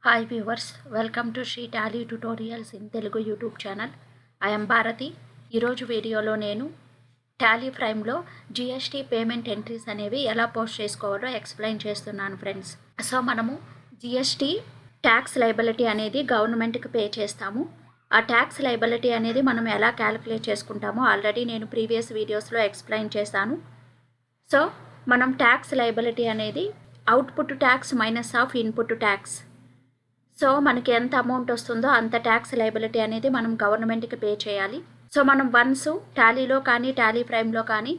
Hi viewers, welcome to Shri Tally tutorials in Telugu YouTube channel. I'm Bharathi. ఈరోజు వీడియోలో నేను టాలీ ప్రైమ్లో జిఎస్టీ పేమెంట్ ఎంట్రీస్ అనేవి ఎలా పోస్ట్ చేసుకోవాలో ఎక్స్ప్లెయిన్ చేస్తున్నాను ఫ్రెండ్స్. సో మనము జిఎస్టీ ట్యాక్స్ లయబిలిటీ అనేది గవర్నమెంట్కి పే చేస్తాము. ఆ ట్యాక్స్ లయబిలిటీ అనేది మనం ఎలా క్యాలిక్యులేట్ చేసుకుంటామో ఆల్రెడీ నేను ప్రీవియస్ వీడియోస్లో ఎక్స్ప్లెయిన్ చేశాను. సో మనం ట్యాక్స్ లయబిలిటీ అనేది output tax minus of input tax. So మనకి ఎంత అమౌంట్ వస్తుందో అంత ట్యాక్స్ లయబిలిటీ అనేది మనం గవర్నమెంట్కి పే చేయాలి. సో మనం వన్స్ టాలీలో కానీ టాలీ ప్రైమ్లో కానీ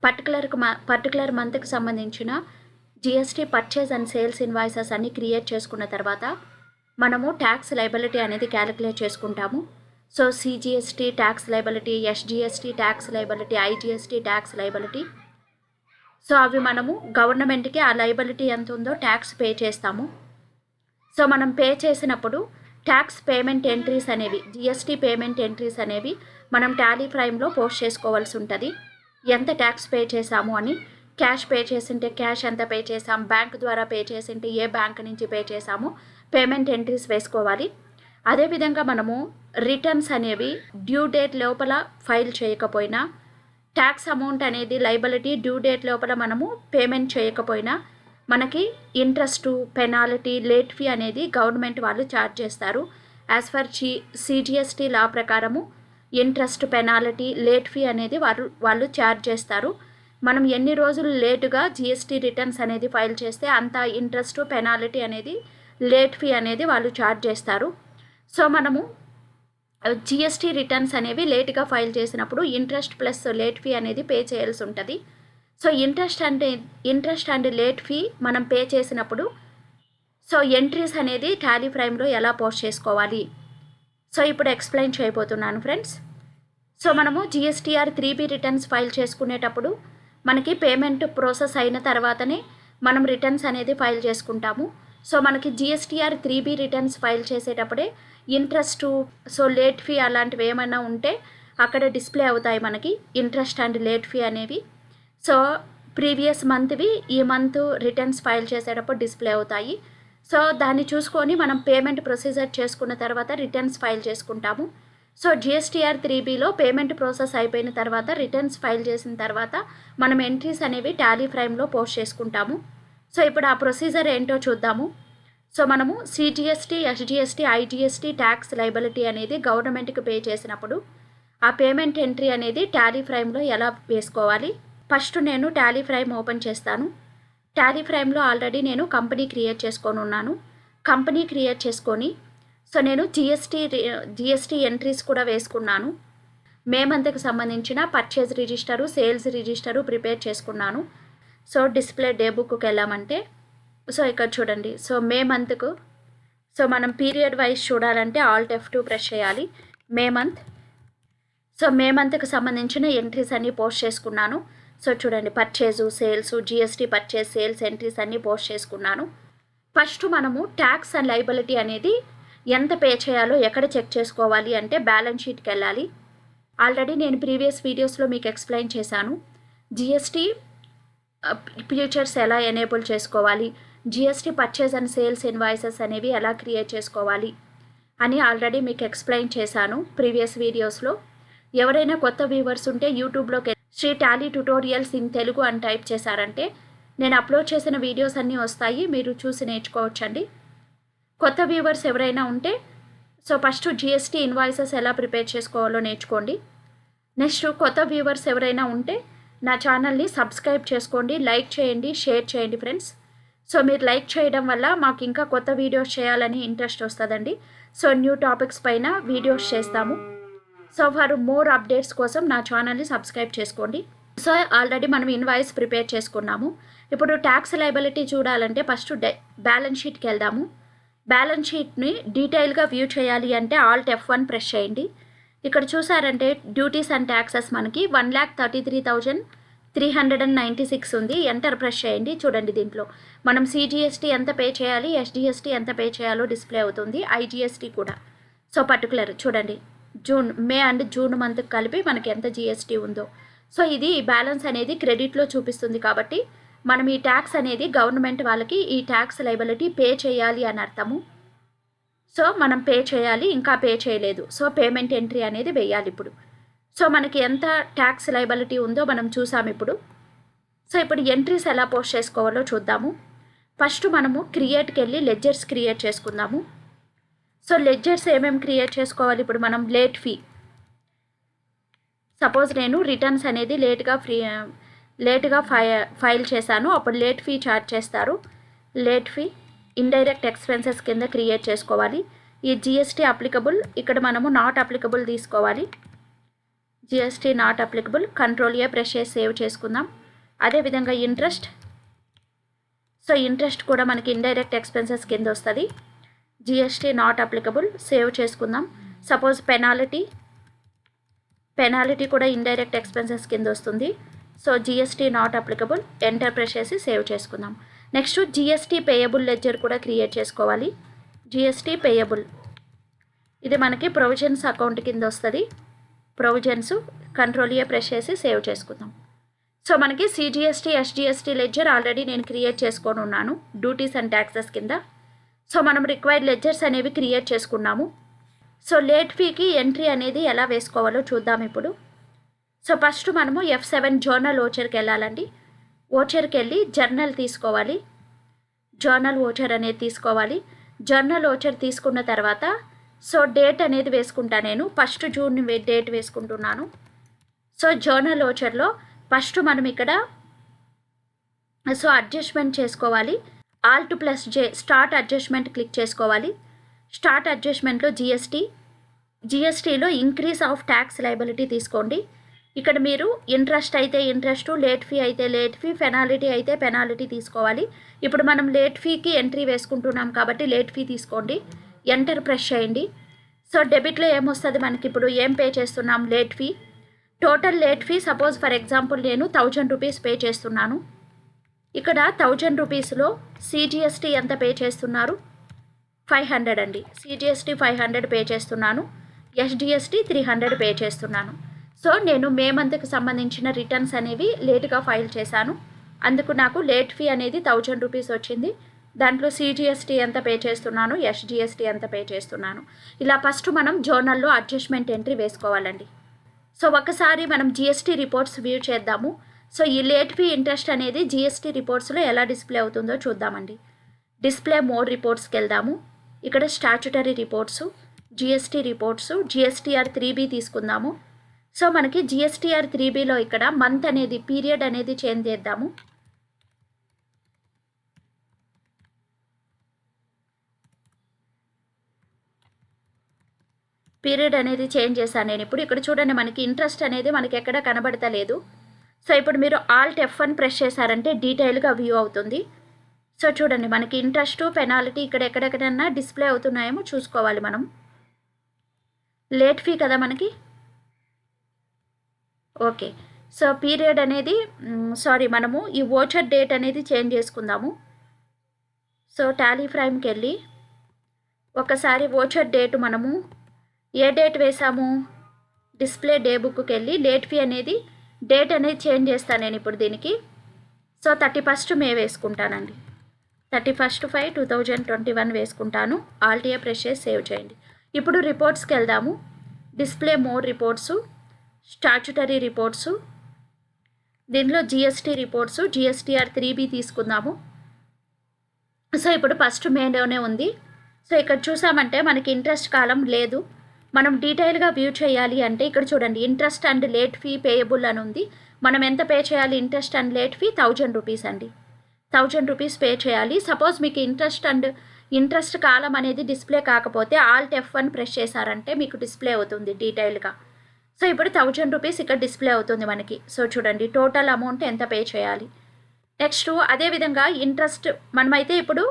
పర్టికులర్ మంత్కి సంబంధించిన GST purchase and sales invoices అన్ని క్రియేట్ చేసుకున్న తర్వాత మనము ట్యాక్స్ లయబిలిటీ అనేది క్యాలిక్యులేట్ చేసుకుంటాము. So CGST tax liability, SGST tax liability, IGST tax liability. So అవి మనము గవర్నమెంట్కి ఆ లయబిలిటీ ఎంత ఉందో ట్యాక్స్ పే చేస్తాము. సో మనం పే చేసినప్పుడు ట్యాక్స్ పేమెంట్ ఎంట్రీస్ అనేవి, జిఎస్టీ పేమెంట్ ఎంట్రీస్ అనేవి మనం టాలీ ప్రైమ్లో పోస్ట్ చేసుకోవాల్సి ఉంటుంది. ఎంత ట్యాక్స్ పే చేసాము అని, క్యాష్ పే చేసింటే క్యాష్ ఎంత పే చేసాం, బ్యాంక్ ద్వారా పే చేసింటే ఏ బ్యాంక్ నుంచి పే చేసాము, పేమెంట్ ఎంట్రీస్ వేసుకోవాలి. అదేవిధంగా మనము రిటర్న్స్ అనేవి డ్యూ డేట్ లోపల ఫైల్ చేయకపోయినా, ట్యాక్స్ అమౌంట్ అనేది లయబిలిటీ డ్యూ డేట్ లోపల మనము పేమెంట్ చేయకపోయినా మనకి ఇంట్రెస్ట్, పెనాల్టీ, లేట్ ఫీ అనేది గవర్నమెంట్ వాళ్ళు ఛార్జ్ చేస్తారు. యాజ్ ఫర్ సిజిఎస్టీ లా ప్రకారము ఇంట్రెస్ట్, పెనాల్టీ, లేట్ ఫీ అనేది వాళ్ళు ఛార్జ్ చేస్తారు. మనం ఎన్ని రోజులు లేటుగా జిఎస్టీ రిటర్న్స్ అనేది ఫైల్ చేస్తే అంత ఇంట్రెస్ట్, పెనాల్టీ అనేది, లేట్ ఫీ అనేది వాళ్ళు ఛార్జ్ చేస్తారు. సో మనము జిఎస్టీ రిటర్న్స్ అనేవి లేట్గా ఫైల్ చేసినప్పుడు ఇంట్రెస్ట్ ప్లస్ లేట్ ఫీ అనేది పే చేయాల్సి ఉంటుంది. So interest and late fee మనం పే చేసినప్పుడు సో ఎంట్రీస్ అనేది టాలీ ప్రైమ్లో ఎలా పోస్ట్ చేసుకోవాలి, సో ఇప్పుడు ఎక్స్ప్లెయిన్ చేయబోతున్నాను ఫ్రెండ్స్. సో మనము జిఎస్టీఆర్ 3B రిటర్న్స్ ఫైల్ చేసుకునేటప్పుడు మనకి పేమెంట్ ప్రాసెస్ అయిన తర్వాతనే మనం రిటర్న్స్ అనేది ఫైల్ చేసుకుంటాము. సో మనకి జిఎస్టీఆర్ 3B రిటర్న్స్ ఫైల్ చేసేటప్పుడే ఇంట్రెస్ట్, సో లేట్ ఫీ అలాంటివి ఏమైనా ఉంటే అక్కడ డిస్ప్లే అవుతాయి మనకి ఇంట్రెస్ట్ అండ్ లేట్ ఫీ అనేవి. సో ప్రీవియస్ మంత్వి ఈ మంత్ రిటర్న్స్ ఫైల్ చేసేటప్పుడు డిస్ప్లే అవుతాయి. సో దాన్ని చూసుకొని మనం పేమెంట్ ప్రొసీజర్ చేసుకున్న తర్వాత రిటర్న్స్ ఫైల్ చేసుకుంటాము. సో జిఎస్టీఆర్ 3Bలో పేమెంట్ ప్రాసెస్ అయిపోయిన తర్వాత రిటర్న్స్ ఫైల్ చేసిన తర్వాత మనం ఎంట్రీస్ అనేవి టాలీ ప్రైమ్లో పోస్ట్ చేసుకుంటాము. సో ఇప్పుడు ఆ ప్రొసీజర్ ఏంటో చూద్దాము. సో మనము CGST, SGST, IGST tax liability అనేది గవర్నమెంట్కి పే చేసినప్పుడు ఆ పేమెంట్ ఎంట్రీ అనేది టాలీ ప్రైమ్లో ఎలా వేసుకోవాలి. ఫస్ట్ నేను టాలీ ప్రైమ్ ఓపెన్ చేస్తాను. టాలీ ప్రైమ్లో ఆల్రెడీ నేను కంపెనీ క్రియేట్ చేసుకొని ఉన్నాను. కంపెనీ క్రియేట్ చేసుకొని సో నేను జిఎస్టీ ఎంట్రీస్ కూడా వేసుకున్నాను. మే మంత్కి సంబంధించిన purchase register, sales register prepare చేసుకున్నాను. సో డిస్ప్లే డే బుక్కి వెళ్ళామంటే సో ఇక్కడ చూడండి. సో మే మంత్కు సో మనం పీరియడ్ వైజ్ చూడాలంటే ఆల్ట్ F2 ప్రెస్ చేయాలి. May month. సో మే మంత్కి సంబంధించిన ఎంట్రీస్ అన్నీ పోస్ట్ చేసుకున్నాను. సో చూడండి, purchase, sales, GST purchase, sales entries అన్నీ పోస్ట్ చేసుకున్నాను. ఫస్ట్ మనము ట్యాక్స్ అండ్ లయబిలిటీ అనేది ఎంత పే చేయాలో ఎక్కడ చెక్ చేసుకోవాలి అంటే బ్యాలెన్స్ షీట్కి వెళ్ళాలి. ఆల్రెడీ నేను ప్రీవియస్ వీడియోస్లో మీకు ఎక్స్ప్లెయిన్ చేశాను. జిఎస్టీ ఫ్యూచర్స్ ఎలా ఎనేబుల్ చేసుకోవాలి, GST purchase and sales invoices అనేవి ఎలా క్రియేట్ చేసుకోవాలి అని ఆల్రెడీ మీకు ఎక్స్ప్లెయిన్ చేశాను ప్రీవియస్ వీడియోస్లో. ఎవరైనా కొత్త వ్యూవర్స్ ఉంటే యూట్యూబ్లోకి Sri Tally tutorials in Telugu అని టైప్ చేశారంటే నేను అప్లోడ్ చేసిన వీడియోస్ అన్నీ వస్తాయి, మీరు చూసి నేర్చుకోవచ్చండి. కొత్త వ్యూవర్స్ ఎవరైనా ఉంటే సో ఫస్ట్ జిఎస్టీ ఇన్వాయిసెస్ ఎలా ప్రిపేర్ చేసుకోవాలో నేర్చుకోండి. నెక్స్ట్ కొత్త వ్యూవర్స్ ఎవరైనా ఉంటే నా ఛానల్ని సబ్స్క్రైబ్ చేసుకోండి, లైక్ చేయండి, షేర్ చేయండి ఫ్రెండ్స్. సో మీరు లైక్ చేయడం వల్ల మాకు ఇంకా కొత్త వీడియోస్ చేయాలని ఇంట్రెస్ట్ వస్తుందండి. సో న్యూ టాపిక్స్ పైన వీడియోస్ చేస్తాము. సో ఫర్ మోర్ అప్డేట్స్ కోసం నా ఛానల్ని సబ్స్క్రైబ్ చేసుకోండి. సో ఆల్రెడీ మనం ఇన్వాయిస్ ప్రిపేర్ చేసుకున్నాము. ఇప్పుడు ట్యాక్స్ లయబిలిటీ చూడాలంటే ఫస్ట్ బ్యాలెన్స్ షీట్కి వెళ్దాము. బ్యాలెన్స్ షీట్ని డీటెయిల్గా వ్యూ చేయాలి అంటే ఆల్ట్ F1 ప్రెస్ చేయండి. ఇక్కడ చూసారంటే డ్యూటీస్ అండ్ ట్యాక్సెస్ మనకి 1,33,396 ఉంది. ఎంటర్ ప్రెస్ చేయండి. చూడండి, దీంట్లో మనం సిజిఎస్టీ ఎంత పే చేయాలి, ఎస్జిఎస్టీ ఎంత పే చేయాలో డిస్ప్లే అవుతుంది, ఐజిఎస్టీ కూడా. సో పర్టికులర్ చూడండి, మే అండ్ జూన్ మంత్కి కలిపి మనకి ఎంత జిఎస్టీ ఉందో. సో ఇది బ్యాలెన్స్ అనేది క్రెడిట్లో చూపిస్తుంది కాబట్టి మనం ఈ ట్యాక్స్ అనేది గవర్నమెంట్ వాళ్ళకి ఈ ట్యాక్స్ లయబిలిటీ పే చేయాలి అని అర్థము. సో మనం పే చేయాలి, ఇంకా పే చేయలేదు. సో పేమెంట్ ఎంట్రీ అనేది వేయాలి ఇప్పుడు. సో మనకి ఎంత ట్యాక్స్ లయబిలిటీ ఉందో మనం చూసాం ఇప్పుడు. సో ఇప్పుడు ఎంట్రీస్ ఎలా పోస్ట్ చేసుకోవాలో చూద్దాము. ఫస్ట్ మనము క్రియేట్కి వెళ్ళి లెడ్జర్స్ క్రియేట్ చేసుకుందాము. సో లెడ్జర్స్ ఏమేమి క్రియేట్ చేసుకోవాలి ఇప్పుడు మనం? Late fee. సపోజ్ నేను రిటర్న్స్ అనేది లేట్గా ఫైల్ చేశాను, అప్పుడు లేట్ ఫీ ఛార్జ్ చేస్తారు. లేట్ ఫీ ఇండైరెక్ట్ ఎక్స్పెన్సెస్ కింద క్రియేట్ చేసుకోవాలి. ఈ జిఎస్టీ అప్లికబుల్, ఇక్కడ మనము నాట్ అప్లికబుల్ తీసుకోవాలి. జిఎస్టీ నాట్ అప్లికబుల్, కంట్రోల్-A ప్రెస్ చేసి సేవ్ చేసుకుందాం. అదేవిధంగా ఇంట్రెస్ట్. సో ఇంట్రెస్ట్ కూడా మనకి ఇండైరెక్ట్ ఎక్స్పెన్సెస్ కింద వస్తుంది. జిఎస్టీ నాట్ అప్లికబుల్, సేవ్ చేసుకుందాం. సపోజ్ పెనాలిటీ కూడా ఇండైరెక్ట్ ఎక్స్పెన్సెస్ కింద వస్తుంది. So GST not applicable, enter press చేసి సేవ్ చేసుకుందాం. నెక్స్ట్ జిఎస్టీ పేయబుల్ లెడ్జర్ కూడా క్రియేట్ చేసుకోవాలి. జిఎస్టీ పేయబుల్, ఇది మనకి ప్రొవిజన్స్ అకౌంట్ కింద వస్తుంది. ప్రొవిజన్స్, కంట్రోల్-A ప్రెస్ చేసి సేవ్ చేసుకుందాం. సో మనకి సిజిఎస్టీ ఎస్జిఎస్టీ లెడ్జర్ ఆల్రెడీ నేను క్రియేట్ చేసుకొని ఉన్నాను డ్యూటీస్ అండ్ ట్యాక్సెస్ కింద. సో మనం రిక్వైర్డ్ లెడ్జర్స్ అనేవి క్రియేట్ చేసుకున్నాము. సో లేట్ ఫీకి ఎంట్రీ అనేది ఎలా వేసుకోవాలో చూద్దాం ఇప్పుడు. సో ఫస్ట్ మనము F7 జర్నల్ ఓచర్కి వెళ్ళాలండి. ఓచర్కి వెళ్ళి జర్నల్ తీసుకోవాలి. జర్నల్ ఓచర్ అనేది తీసుకోవాలి. జర్నల్ ఓచర్ తీసుకున్న తర్వాత సో డేట్ అనేది వేసుకుంటా. నేను 1 జూన్ డేట్ వేసుకుంటున్నాను. సో జర్నల్ ఓచర్లో ఫస్ట్ మనం ఇక్కడ సో అడ్జస్ట్మెంట్ చేసుకోవాలి. Alt+J స్టార్ట్ అడ్జస్ట్మెంట్ క్లిక్ చేసుకోవాలి. స్టార్ట్ అడ్జస్ట్మెంట్లో జిఎస్టీలో ఇంక్రీజ్ ఆఫ్ ట్యాక్స్ లయబిలిటీ తీసుకోండి. ఇక్కడ మీరు ఇంట్రెస్ట్ అయితే ఇంట్రెస్ట్, లేట్ ఫీ అయితే లేట్ ఫీ, పెనాలిటీ అయితే పెనాలిటీ తీసుకోవాలి. ఇప్పుడు మనం లేట్ ఫీకి ఎంట్రీ వేసుకుంటున్నాం కాబట్టి లేట్ ఫీ తీసుకోండి. ఎంటర్ ప్రెస్ చేయండి. సో డెబిట్లో ఏమొస్తుంది మనకి? ఇప్పుడు ఏం పే చేస్తున్నాం? Late fee. Total late fee suppose for example నేను 1000 రూపీస్ పే చేస్తున్నాను. ఇక్కడ 1000 రూపీస్లో సిజిఎస్టీ ఎంత పే చేస్తున్నారు? 500 అండి. సిజిఎస్టీ 500 పే చేస్తున్నాను. ఎస్జిఎస్టీ 300 పే చేస్తున్నాను. సో నేను మే మంత్కి సంబంధించిన రిటర్న్స్ అనేవి లేట్గా ఫైల్ చేశాను. అందుకు నాకు లేట్ ఫీ అనేది 1000 రూపీస్ వచ్చింది. దాంట్లో సిజిఎస్టీ ఎంత పే చేస్తున్నాను, ఎస్జిఎస్టీ ఎంత పే చేస్తున్నాను. ఇలా ఫస్ట్ మనం జర్నల్లో అడ్జస్ట్మెంట్ ఎంట్రీ వేసుకోవాలండి. సో ఒకసారి మనం జిఎస్టీ రిపోర్ట్స్ వ్యూ చేద్దాము. సో ఈ లేట్ ఫీ ఇంట్రెస్ట్ అనేది జిఎస్టీ రిపోర్ట్స్లో ఎలా డిస్ప్లే అవుతుందో చూద్దామండి. డిస్ప్లే మోడ్ రిపోర్ట్స్కి వెళ్దాము. ఇక్కడ statutory reports, GST reports, GSTR 3B తీసుకుందాము. సో మనకి జిఎస్టీఆర్ 3Bలో ఇక్కడ మంత్ అనేది పీరియడ్ అనేది చేంజ్ చేద్దాము. పీరియడ్ అనేది చేంజ్ చేశాను నేను ఇప్పుడు. ఇక్కడ చూడండి మనకి ఇంట్రెస్ట్ అనేది మనకి ఎక్కడ కనబడతలేదు. సో ఇప్పుడు మీరు Alt+F1 ప్రెస్ చేశారంటే డీటెయిల్గా వ్యూ అవుతుంది. సో చూడండి మనకి ఇంట్రెస్ట్, పెనాల్టీ ఇక్కడ ఎక్కడెక్కడన్నా డిస్ప్లే అవుతున్నాయేమో చూసుకోవాలి మనం. లేట్ ఫీ కదా మనకి. ఓకే. సో పీరియడ్ అనేది మనము ఈ వోచర్ డేట్ అనేది చేంజ్ చేసుకుందాము. సో టాలీ ఫ్రైమ్కి వెళ్ళి ఒకసారి వోచర్ డేట్ మనము ఏ డేట్ వేసాము? డిస్ప్లే డే బుక్కి వెళ్ళి లేట్ ఫీ అనేది డేట్ అనేది చేంజ్ చేస్తాను నేను ఇప్పుడు దీనికి. సో 31 మే వేసుకుంటానండి. 31/5/2021 వేసుకుంటాను. Alt+A ప్రెస్ చేసి సేవ్ చేయండి. ఇప్పుడు రిపోర్ట్స్కి వెళ్దాము. Display mode reports, statutory reports, దీనిలో జిఎస్టీ రిపోర్ట్స్, జిఎస్టీఆర్ 3B తీసుకుందాము. సో ఇప్పుడు 1 మేలోనే ఉంది. సో ఇక్కడ చూసామంటే మనకి ఇంట్రెస్ట్ కాలం లేదు. మనం డీటెయిల్గా వ్యూ చేయాలి అంటే ఇక్కడ చూడండి interest and late fee payable అని ఉంది. మనం ఎంత పే చేయాలి? Interest and late fee 1000 rupees అండి. 1000 రూపీస్ పే చేయాలి. సపోజ్ మీకు ఇంట్రెస్ట్ కాలం అనేది డిస్ప్లే కాకపోతే Alt+F1 ప్రెస్ చేశారంటే మీకు డిస్ప్లే అవుతుంది డీటెయిల్గా. సో ఇప్పుడు 1000 రూపీస్ ఇక్కడ డిస్ప్లే అవుతుంది మనకి. సో చూడండి టోటల్ అమౌంట్ ఎంత పే చేయాలి. నెక్స్ట్ అదేవిధంగా ఇంట్రెస్ట్ మనమైతే ఇప్పుడు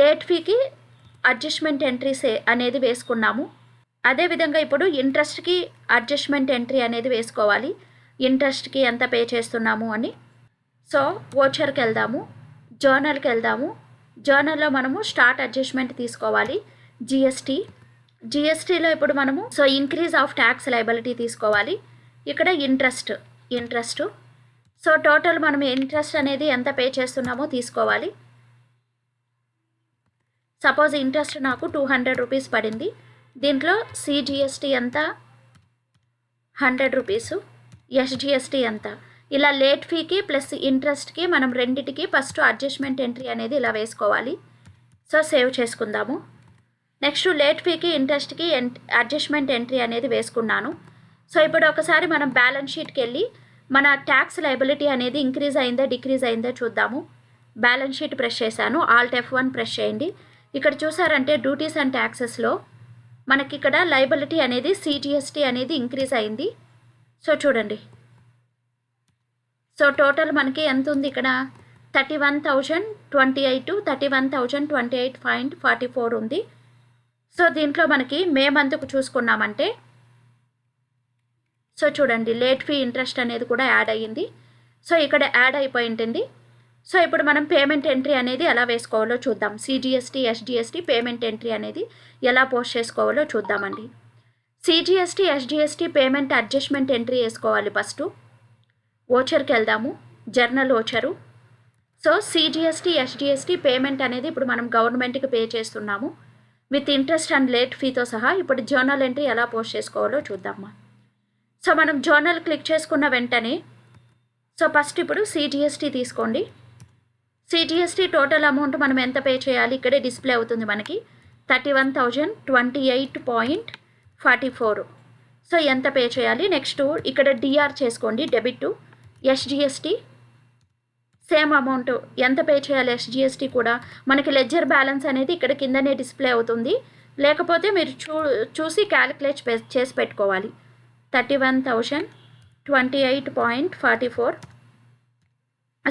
లేట్ ఫీకి అడ్జస్ట్మెంట్ ఎంట్రీస్ అనేది వేసుకున్నాము. అదేవిధంగా ఇప్పుడు ఇంట్రెస్ట్కి అడ్జస్ట్మెంట్ ఎంట్రీ అనేది వేసుకోవాలి. ఇంట్రెస్ట్కి ఎంత పే చేస్తున్నాము అని. సో వోచర్కి వెళ్దాము, జర్నల్కి వెళ్దాము. జర్నల్లో మనము స్టార్ట్ అడ్జస్ట్మెంట్ తీసుకోవాలి. జిఎస్టీలో ఇప్పుడు మనము so increase of tax liability తీసుకోవాలి. ఇక్కడ ఇంట్రెస్ట్ సో టోటల్ మనం ఇంట్రెస్ట్ అనేది ఎంత పే చేస్తున్నామో తీసుకోవాలి. సపోజ్ ఇంట్రెస్ట్ నాకు 200 రూపీస్ పడింది. దీంట్లో సిజిఎస్టీ ఎంత 100 రూపీసు, ఎస్జిఎస్టీ ఎంత. ఇలా లేట్ ఫీకి ప్లస్ ఇంట్రెస్ట్కి మనం రెండిటికి ఫస్ట్ అడ్జస్ట్మెంట్ ఎంట్రీ అనేది ఇలా వేసుకోవాలి. సో సేవ్ చేసుకుందాము. నెక్స్ట్ లేట్ ఫీకి ఇంట్రెస్ట్కి అడ్జస్ట్మెంట్ ఎంట్రీ అనేది వేసుకున్నాను. సో ఇప్పుడు ఒకసారి మనం బ్యాలెన్స్ షీట్కి వెళ్ళి మన ట్యాక్స్ లయబిలిటీ అనేది ఇంక్రీజ్ అయిందా డిక్రీజ్ అయిందా చూద్దాము. బ్యాలెన్స్ షీట్ ప్రెస్ చేశాను. ఆల్ట్ F1 ప్రెస్ చేయండి. ఇక్కడ చూసారంటే డ్యూటీస్ అండ్ ట్యాక్సెస్లో మనకి ఇక్కడ లయబిలిటీ అనేది సిజిఎస్టీ అనేది ఇంక్రీజ్ అయింది. సో చూడండి. సో టోటల్ మనకి ఎంత ఉంది ఇక్కడ 31,028 31,028.44 ఉంది. సో దీంట్లో మనకి మే మంత్కు చూసుకున్నామంటే సో చూడండి లేట్ ఫీ ఇంట్రెస్ట్ అనేది కూడా యాడ్ అయ్యింది. సో ఇక్కడ యాడ్ అయిపోయి ఉంటుంది. సో ఇప్పుడు మనం పేమెంట్ ఎంట్రీ అనేది ఎలా వేసుకోవాలో చూద్దాం. సిజిఎస్టీ ఎస్జిఎస్టీ పేమెంట్ ఎంట్రీ అనేది ఎలా పోస్ట్ చేసుకోవాలో చూద్దామండి. CGST SGST payment adjustment entry వేసుకోవాలి. ఫస్ట్ ఓచర్కి వెళ్దాము. Journal voucher. So CGST SGST payment అనేది ఇప్పుడు మనం గవర్నమెంట్కి పే చేస్తున్నాము విత్ ఇంట్రెస్ట్ అండ్ లేట్ ఫీతో సహా. ఇప్పుడు జర్నల్ ఎంట్రీ ఎలా పోస్ట్ చేసుకోవాలో చూద్దామా. సో మనం జర్నల్ క్లిక్ చేసుకున్న వెంటనే సో ఫస్ట్ ఇప్పుడు సిజిఎస్టీ తీసుకోండి. సిజిఎస్టీ టోటల్ అమౌంట్ మనం ఎంత పే చేయాలి ఇక్కడే డిస్ప్లే అవుతుంది మనకి 31,028.44. సో ఎంత పే చేయాలి. నెక్స్ట్ ఇక్కడ డిఆర్ చేసుకోండి, డెబిట్. ఎస్జిఎస్టీ సేమ్ అమౌంట్ ఎంత పే చేయాలి. ఎస్జిఎస్టీ కూడా మనకి లెడ్జర్ బ్యాలెన్స్ అనేది ఇక్కడ కిందనే డిస్ప్లే అవుతుంది. లేకపోతే మీరు చూసి క్యాలిక్యులేట్ చేసి పెట్టుకోవాలి. 31,028.44.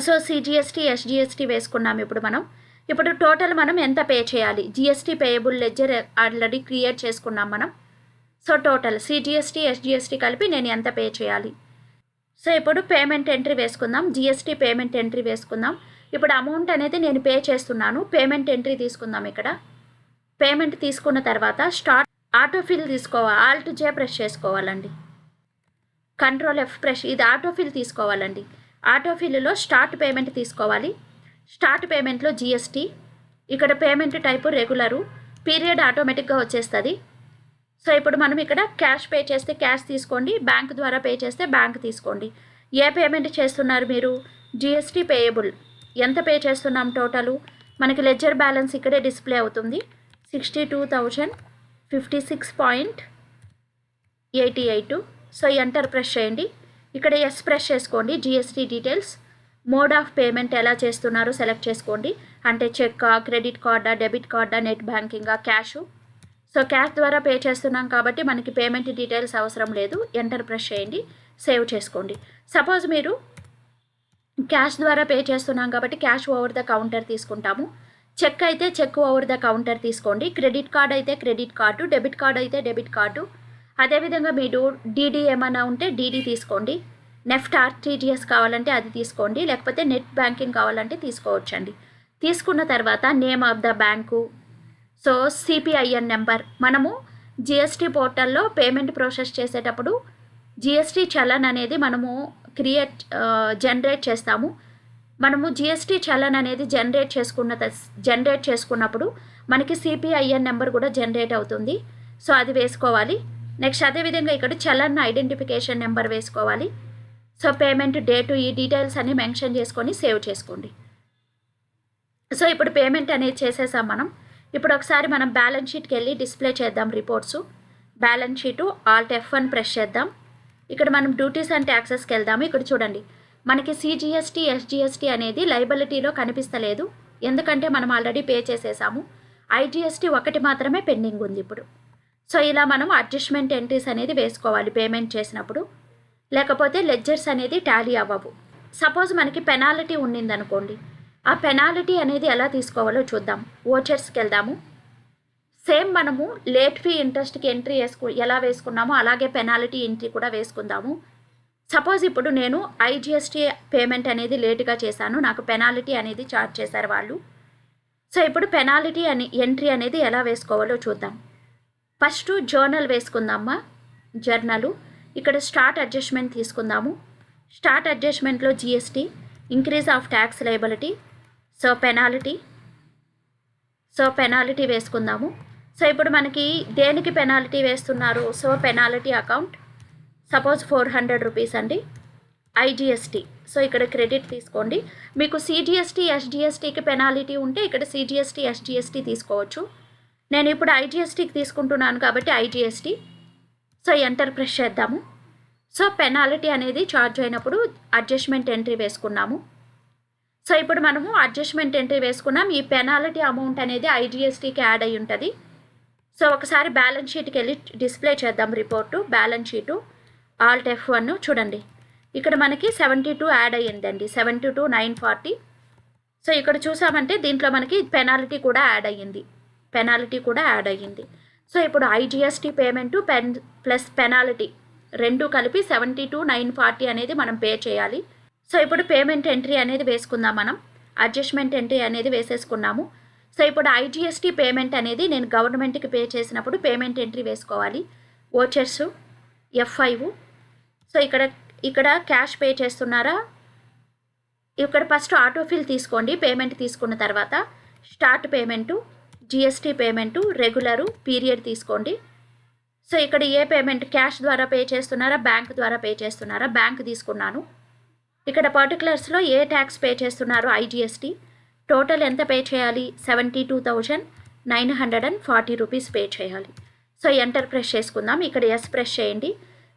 సో సిజిఎస్టీ ఎస్జిఎస్టీ వేసుకున్నాం. ఇప్పుడు టోటల్ మనం ఎంత పే చేయాలి. GST payable ledger already create చేసుకున్నాం మనం. సో టోటల్ సిజిఎస్టీ ఎస్జిఎస్టీ కలిపి నేను ఎంత పే చేయాలి. సో ఇప్పుడు పేమెంట్ ఎంట్రీ వేసుకుందాం. జిఎస్టీ పేమెంట్ ఎంట్రీ వేసుకుందాం. ఇప్పుడు అమౌంట్ అనేది నేను పే చేస్తున్నాను. పేమెంట్ ఎంట్రీ తీసుకుందాం. ఇక్కడ పేమెంట్ తీసుకున్న తర్వాత స్టార్ట్ ఆటోఫిల్ తీసుకోవాలి. ఆల్ట్ జే ప్రెస్ చేసుకోవాలండి. Control F press. ఇది ఆటోఫిల్ తీసుకోవాలండి. ఆటోఫిల్లో స్టార్ట్ పేమెంట్ తీసుకోవాలి. స్టార్ట్ పేమెంట్లో జిఎస్టీ. ఇక్కడ పేమెంట్ టైపు రెగ్యులరు. పీరియడ్ ఆటోమేటిక్గా వచ్చేస్తుంది. సో ఇప్పుడు మనం ఇక్కడ క్యాష్ పే చేస్తే క్యాష్ తీసుకోండి. బ్యాంక్ ద్వారా పే చేస్తే బ్యాంక్ తీసుకోండి. ఏ పేమెంట్ చేస్తున్నారు మీరు. జిఎస్టీ పేయబుల్ ఎంత పే చేస్తున్నాం టోటలు మనకి లెడ్జర్ బ్యాలెన్స్ ఇక్కడే డిస్ప్లే అవుతుంది. 62,056.88. సో ఎంటర్ ప్రెస్ చేయండి. ఇక్కడ ఎస్ ప్రెస్ చేసుకోండి. GST details mode of payment ఎలా చేస్తున్నారో సెలెక్ట్ చేసుకోండి. అంటే చెక్కా, క్రెడిట్ కార్డా, డెబిట్ కార్డా, నెట్ బ్యాంకింగా, క్యాషు. సో క్యాష్ ద్వారా పే చేస్తున్నాం కాబట్టి మనకి పేమెంట్ డీటెయిల్స్ అవసరం లేదు. ఎంటర్ ప్రెస్ చేయండి. సేవ్ చేసుకోండి. సపోజ్ మీరు క్యాష్ ద్వారా పే చేస్తున్నాం కాబట్టి క్యాష్ ఓవర్ ద కౌంటర్ తీసుకుంటాము. చెక్ అయితే చెక్ ఓవర్ ద కౌంటర్ తీసుకోండి. క్రెడిట్ కార్డ్ అయితే క్రెడిట్ కార్డు, డెబిట్ కార్డు అయితే డెబిట్ కార్డు. అదేవిధంగా మీరు డీడీ ఏమైనా ఉంటే డీడీ తీసుకోండి. నెఫ్ట్ ఆర్టీజీఎస్ కావాలంటే అది తీసుకోండి. లేకపోతే నెట్ బ్యాంకింగ్ కావాలంటే తీసుకోవచ్చండి. తీసుకున్న తర్వాత name of the bank. So CPIN number. మనము జిఎస్టీ పోర్టల్లో పేమెంట్ ప్రాసెస్ చేసేటప్పుడు జిఎస్టీ చలన్ అనేది మనము జనరేట్ చేస్తాము. మనము జిఎస్టీ చలన్ అనేది జనరేట్ చేసుకున్నప్పుడు మనకి సిపిఐఎన్ నెంబర్ కూడా జనరేట్ అవుతుంది. సో అది వేసుకోవాలి. నెక్స్ట్ అదేవిధంగా ఇక్కడ చలన్ ఐడెంటిఫికేషన్ నెంబర్ వేసుకోవాలి. సో పేమెంట్ డేటు ఈ డీటెయిల్స్ అన్ని మెన్షన్ చేసుకొని సేవ్ చేసుకోండి. సో ఇప్పుడు పేమెంట్ అనేది చేసేసాం మనం. ఇప్పుడు ఒకసారి మనం బ్యాలెన్స్ షీట్కి వెళ్ళి డిస్ప్లే చేద్దాం reports. Balance sheet Alt F1 press చేద్దాం. ఇక్కడ మనం డ్యూటీస్ అండ్ ట్యాక్సెస్కి వెళ్దాము. ఇక్కడ చూడండి మనకి సిజిఎస్టీ ఎస్జిఎస్టీ అనేది లైబిలిటీలో కనిపిస్తలేదు. ఎందుకంటే మనం ఆల్రెడీ పే చేసేసాము. ఐజిఎస్టీ ఒకటి మాత్రమే పెండింగ్ ఉంది ఇప్పుడు. సో ఇలా మనం అడ్జస్ట్మెంట్ ఎంట్రీస్ అనేది వేసుకోవాలి పేమెంట్ చేసినప్పుడు. లేకపోతే లెడ్జర్స్ అనేది టాలీ అవ్వవు. సపోజ్ మనకి పెనాల్టీ ఉండిందనుకోండి. ఆ పెనాల్టీ అనేది ఎలా తీసుకోవాలో చూద్దాం. ఓచర్స్కి వెళ్దాము. సేమ్ మనము లేట్ ఫీ ఇంట్రెస్ట్కి ఎంట్రీ ఎలా వేసుకున్నామో అలాగే పెనాల్టీ ఎంట్రీ కూడా వేసుకుందాము. సపోజ్ ఇప్పుడు నేను ఐజిఎస్టీ పేమెంట్ అనేది లేటుగా చేశాను. నాకు పెనాల్టీ అనేది ఛార్జ్ చేశారు వాళ్ళు. సో ఇప్పుడు పెనాల్టీ ఎంట్రీ అనేది ఎలా వేసుకోవాలో చూద్దాం. ఫస్ట్ జర్నల్ వేసుకుందామా. జర్నలు ఇక్కడ స్టార్ట్ అడ్జస్ట్మెంట్ తీసుకుందాము. స్టార్ట్ అడ్జస్ట్మెంట్లో GST, increase of tax liability, so penalty. So penalty వేసుకుందాము. సో ఇప్పుడు మనకి దేనికి పెనాల్టీ వేస్తున్నారు? So penalty account suppose 400 rupees అండి. ఐజిఎస్టీ, సో ఇక్కడ క్రెడిట్ తీసుకోండి. మీకు సిజిఎస్టీ ఎస్జిఎస్టీకి పెనాల్టీ ఉంటే ఇక్కడ సిజిఎస్టీ ఎస్జిఎస్టీ తీసుకోవచ్చు. నేను ఇప్పుడు ఐజిఎస్టీకి తీసుకుంటున్నాను కాబట్టి ఐజిఎస్టీ. సో ఎంటర్ ప్రెస్ చేద్దాము. సో పెనాల్టీ అనేది ఛార్జ్ అయినప్పుడు అడ్జస్ట్మెంట్ ఎంట్రీ వేసుకున్నాము. సో ఇప్పుడు మనము అడ్జస్ట్మెంట్ ఎంట్రీ వేసుకున్నాం. ఈ పెనాల్టీ అమౌంట్ అనేది ఐజిఎస్టీకి యాడ్ అయి ఉంటుంది. సో ఒకసారి బ్యాలెన్స్ షీట్కి వెళ్ళి డిస్ప్లే చేద్దాం report. Balance sheet Alt F1 చూడండి, ఇక్కడ మనకి 72 యాడ్ అయ్యిందండి, 72,940. సో ఇక్కడ చూసామంటే దీంట్లో మనకి పెనాల్టీ కూడా యాడ్ అయ్యింది. సో ఇప్పుడు ఐజిఎస్టీ పేమెంటు ప్లస్ పెనాల్టీ రెండు కలిపి 72,940 అనేది మనం పే చేయాలి. సో ఇప్పుడు పేమెంట్ ఎంట్రీ అనేది వేసుకుందాం. మనం అడ్జస్ట్మెంట్ ఎంట్రీ అనేది వేసేసుకున్నాము. సో ఇప్పుడు ఐజిఎస్టీ పేమెంట్ అనేది నేను గవర్నమెంట్కి పే చేసినప్పుడు పేమెంట్ ఎంట్రీ వేసుకోవాలి. Vouchers F5. సో ఇక్కడ క్యాష్ పే చేస్తున్నారా? ఇక్కడ ఫస్ట్ ఆటోఫిల్ తీసుకోండి. పేమెంట్ తీసుకున్న తర్వాత start payment, GST payment, regular, period తీసుకోండి. సో ఇక్కడ ఏ పేమెంట్ క్యాష్ ద్వారా పే చేస్తున్నారా, బ్యాంక్ ద్వారా పే చేస్తున్నారా? బ్యాంక్ తీసుకున్నాను. ఇక్కడ పర్టికులర్స్లో ఏ ట్యాక్స్ పే చేస్తున్నారు? ఐజిఎస్టీ. టోటల్ ఎంత పే చేయాలి? 72,940 రూపీస్ పే చేయాలి. సో ఎంటర్ ప్రెస్ చేసుకుందాం. ఇక్కడ ఎస్ ప్రెస్ చేయండి.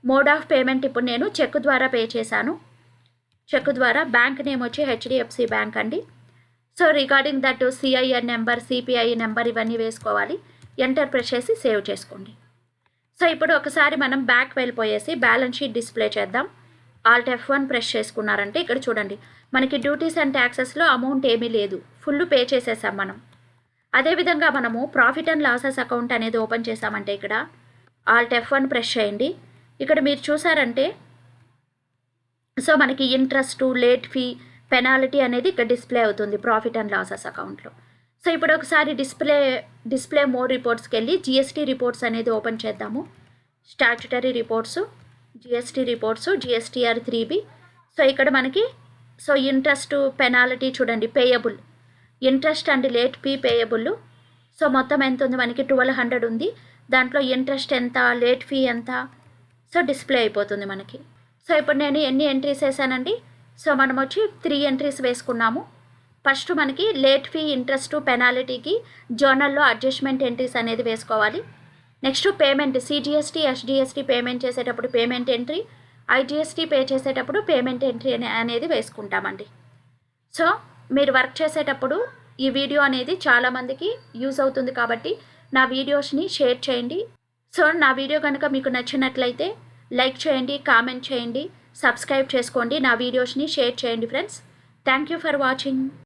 మోడ్ ఆఫ్ పేమెంట్ ఇప్పుడు నేను చెక్ ద్వారా పే చేశాను. చెక్ ద్వారా, బ్యాంక్ నేమ్ వచ్చి హెచ్డిఎఫ్సి బ్యాంక్ అండి. So regarding that CIN number, CPI number ఇవన్నీ వేసుకోవాలి. ఎంటర్ ప్రెస్ చేసి సేవ్ చేసుకోండి. సో ఇప్పుడు ఒకసారి మనం బ్యాక్ వెళ్ళిపోయేసి బ్యాలెన్స్ షీట్ డిస్ప్లే చేద్దాం. ఆల్ట్ F1 ప్రెస్ చేసుకున్నారంటే ఇక్కడ చూడండి, మనకి డ్యూటీస్ అండ్ ట్యాక్సెస్లో అమౌంట్ ఏమీ లేదు, ఫుల్ పే చేసేసాం మనం. అదేవిధంగా మనము ప్రాఫిట్ అండ్ లాసెస్ అకౌంట్ అనేది ఓపెన్ చేసామంటే ఇక్కడ ఆల్ట్ F1 ప్రెస్ చేయండి. ఇక్కడ మీరు చూసారంటే సో మనకి ఇంట్రెస్ట్, లేట్ ఫీ, పెనాల్టీ అనేది ఇక్కడ డిస్ప్లే అవుతుంది ప్రాఫిట్ అండ్ లాసెస్ అకౌంట్లో. సో ఇప్పుడు ఒకసారి డిస్ప్లే మోర్ రిపోర్ట్స్కి వెళ్ళి జిఎస్టీ రిపోర్ట్స్ అనేది ఓపెన్ చేద్దాము. Statutory reports, GST reports, GSTR 3B. So ఇక్కడ మనకి సో ఇంట్రెస్ట్, పెనాల్టీ చూడండి, payable, interest and late fee payable. So మొత్తం ఎంత ఉంది మనకి? 1200 ఉంది. దాంట్లో ఇంట్రెస్ట్ ఎంత, లేట్ ఫీ ఎంత, సో డిస్ప్లే అయిపోతుంది మనకి. సో ఇప్పుడు నేను ఎన్ని ఎంట్రీస్ వేసానండి? సో మనం వచ్చి 3 ఎంట్రీస్ వేసుకున్నాము. ఫస్ట్ మనకి లేట్ ఫీ, ఇంట్రెస్ట్, పెనాల్టీకి జర్నల్లో అడ్జస్ట్మెంట్ ఎంట్రీస్ అనేది వేసుకోవాలి. Next payment, CGST SGST payment చేసేటప్పుడు పేమెంట్ ఎంట్రీ, ఐజిఎస్టీ పే చేసేటప్పుడు పేమెంట్ ఎంట్రీ అనేది వేసుకుంటామండి. సో మీరు వర్క్ చేసేటప్పుడు ఈ వీడియో అనేది చాలామందికి యూజ్ అవుతుంది కాబట్టి నా వీడియోస్ని షేర్ చేయండి. సో నా వీడియో కనుక మీకు నచ్చినట్లయితే లైక్ చేయండి, కామెంట్ చేయండి, సబ్స్క్రైబ్ చేసుకోండి, నా వీడియోస్ని షేర్ చేయండి friends. Thank you for watching.